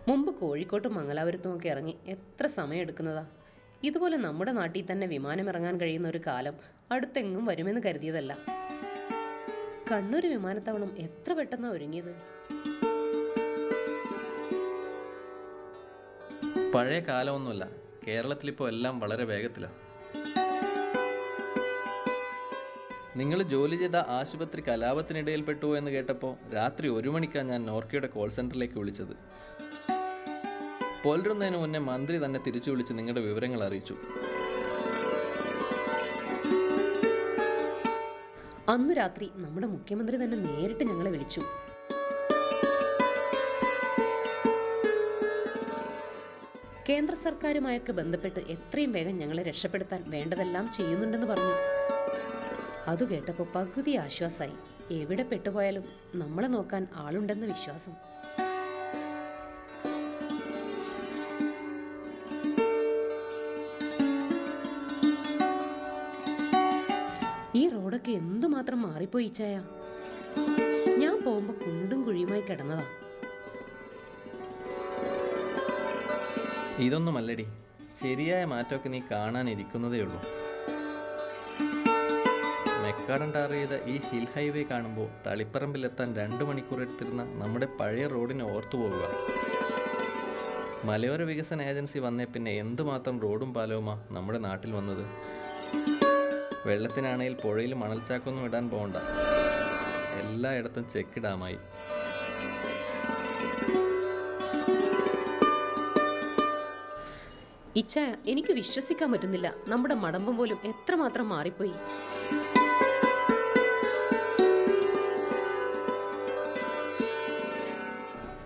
മുമ്പ് കോഴിക്കോട്ടും മംഗലാപുരത്തുമൊക്കെ ഇറങ്ങി എത്ര സമയം എടുക്കുന്നതാ. ഇതുപോലെ നമ്മുടെ നാട്ടിൽ തന്നെ വിമാനം ഇറങ്ങാൻ കഴിയുന്ന ഒരു കാലം അടുത്തെങ്ങും വരുമെന്ന് കരുതിയതല്ല. കണ്ണൂർ വിമാനത്താവളം എത്ര പെട്ടെന്നാണ് ഒരുങ്ങിയത്. പഴയ കാലമൊന്നുമല്ല, കേരളത്തിലിപ്പോൾ എല്ലാം വളരെ വേഗത്തിലാണ്. നിങ്ങൾ ജോലി ചെയ്ത ആശുപത്രി കലാപത്തിനിടയിൽപ്പെട്ടു എന്ന് കേട്ടപ്പോൾ രാത്രി 1 മണിക്കാണ് ഞാൻ നോർക്കയുടെ കോൾ സെൻറ്ററിലേക്ക് വിളിച്ചത്. പുലരുന്നതിന് മുന്നേ മന്ത്രി തന്നെ തിരിച്ചു വിളിച്ച് നിങ്ങളുടെ വിവരങ്ങൾ അറിയിച്ചു. അന്ന് രാത്രി നമ്മുടെ മുഖ്യമന്ത്രി തന്നെ നേരിട്ട് ഞങ്ങളെ വിളിച്ചു. കേന്ദ്ര സർക്കാരുമായൊക്കെ ബന്ധപ്പെട്ട് എത്രയും വേഗം ഞങ്ങളെ രക്ഷപ്പെടുത്താൻ വേണ്ടതെല്ലാം ചെയ്യുന്നുണ്ടെന്ന് പറഞ്ഞു. അത് കേട്ടപ്പോൾ പകുതി ആശ്വാസമായി. എവിടെ പെട്ടുപോയാലും നമ്മളെ നോക്കാൻ ആളുണ്ടെന്ന വിശ്വാസം. ഈ റോഡൊക്കെ എന്തുമാത്രം മാറിപ്പോയി ഇച്ചായ. ഞാൻ പോകുമ്പോ കുണ്ടും കുഴിയുമായി കിടന്നതാ. ഇതൊന്നുമല്ലടി, ശരിയായ മാറ്റമൊക്കെ നീ കാണാനിരിക്കുന്നതേ ഉള്ളൂ. മെക്കാടൻ ടാർ ചെയ്ത ഈ ഹിൽ ഹൈവേ കാണുമ്പോൾ തളിപ്പറമ്പിലെത്താൻ 2 മണിക്കൂർ എടുത്തിരുന്ന നമ്മുടെ പഴയ റോഡിനെ ഓർത്തു പോവുക. മലയോര വികസന ഏജൻസി വന്നേ പിന്നെ എന്തുമാത്രം റോഡും പാലവുമാ നമ്മുടെ നാട്ടിൽ വന്നത്. വെള്ളത്തിനാണെങ്കിൽ പുഴയിൽ മണൽച്ചാക്കൊന്നും ഇടാൻ പോകണ്ട, എല്ലായിടത്തും ചെക്ക് ഡാമായി. ഇച്ചായ, എനിക്ക് വിശ്വസിക്കാൻ പറ്റുന്നില്ല. നമ്മുടെ മടമ്പം പോലും എത്രമാത്രം മാറിപ്പോയി.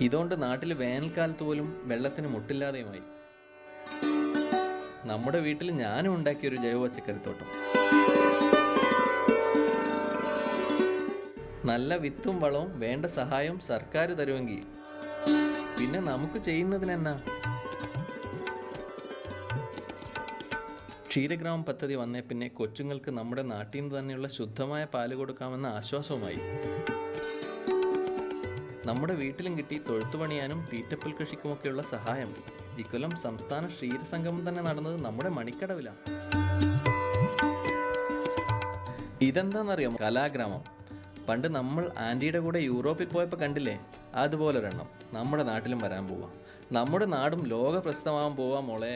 ഇതുകൊണ്ട് നാട്ടിൽ വേനൽക്കാലത്ത് പോലും വെള്ളത്തിന് മുട്ടില്ലാതെയുമായി. നമ്മുടെ വീട്ടിൽ ഞാനും ഉണ്ടാക്കിയൊരു ജൈവ പച്ചക്കറിത്തോട്ടം. നല്ല വിത്തും വളവും വേണ്ട സഹായം സർക്കാർ തരുമെങ്കിൽ പിന്നെ നമുക്ക് ചെയ്യുന്നതിനെന്നാ. ക്ഷീരഗ്രാമം പദ്ധതി വന്നേ പിന്നെ കൊച്ചുങ്ങൾക്ക് നമ്മുടെ നാട്ടിൽ നിന്ന് തന്നെയുള്ള ശുദ്ധമായ പാല് കൊടുക്കാമെന്ന ആശ്വാസവുമായി. നമ്മുടെ വീട്ടിലും കിട്ടി തൊഴുത്തു പണിയാനും തീറ്റപ്പൽ കൃഷിക്കുമൊക്കെയുള്ള സഹായം. ഇക്കൊല്ലം സംസ്ഥാന ക്ഷീരസംഗമം തന്നെ നടന്നത് നമ്മുടെ മണിക്കടവിലാണ്. ഇതെന്താണെന്നറിയാമോ? കലാഗ്രാമം. പണ്ട് നമ്മൾ ആൻറ്റിയുടെ കൂടെ യൂറോപ്പിൽ പോയപ്പോൾ കണ്ടില്ലേ, അതുപോലൊരെണ്ണം നമ്മുടെ നാട്ടിലും വരാൻ പോവാം. നമ്മുടെ നാടും ലോക പ്രസിദ്ധമാവാൻ പോവാ മോളെ.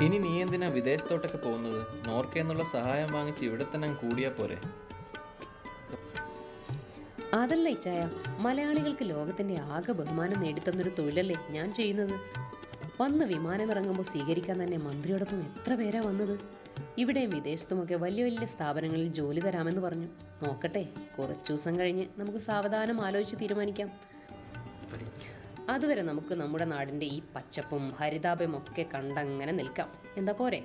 ഇനി നീ എന്തിനാ വിദേശത്തോട്ടൊക്കെ പോകുന്നത്? നോർക്ക എന്നുള്ള സഹായം വാങ്ങിച്ച് ഇവിടെ തന്നെ കൂടിയാ പോരെ? അതല്ല ഇച്ചായ, മലയാളികൾക്ക് ലോകത്തിന്റെ ആകെ ബഹുമാനം നേടിത്തന്നൊരു തൊഴിലല്ലേ ഞാൻ ചെയ്യുന്നത്. വന്ന് വിമാനമിറങ്ങുമ്പോൾ സ്വീകരിക്കാൻ തന്നെ മന്ത്രിയോടൊപ്പം എത്ര പേരാ വന്നത്. ഇവിടെയും വിദേശത്തുമൊക്കെ വലിയ വലിയ സ്ഥാപനങ്ങളിൽ ജോലി തരാമെന്ന് പറഞ്ഞു. നോക്കട്ടെ, കുറച്ചു ദിവസം കഴിഞ്ഞ് നമുക്ക് സാവധാനം ആലോചിച്ച് തീരുമാനിക്കാം. അതുവരെ നമുക്ക് നമ്മുടെ നാടിൻ്റെ ഈ പച്ചപ്പും ഹരിതാപയും ഒക്കെ കണ്ടങ്ങനെ നിൽക്കാം. എന്താ പോരെ?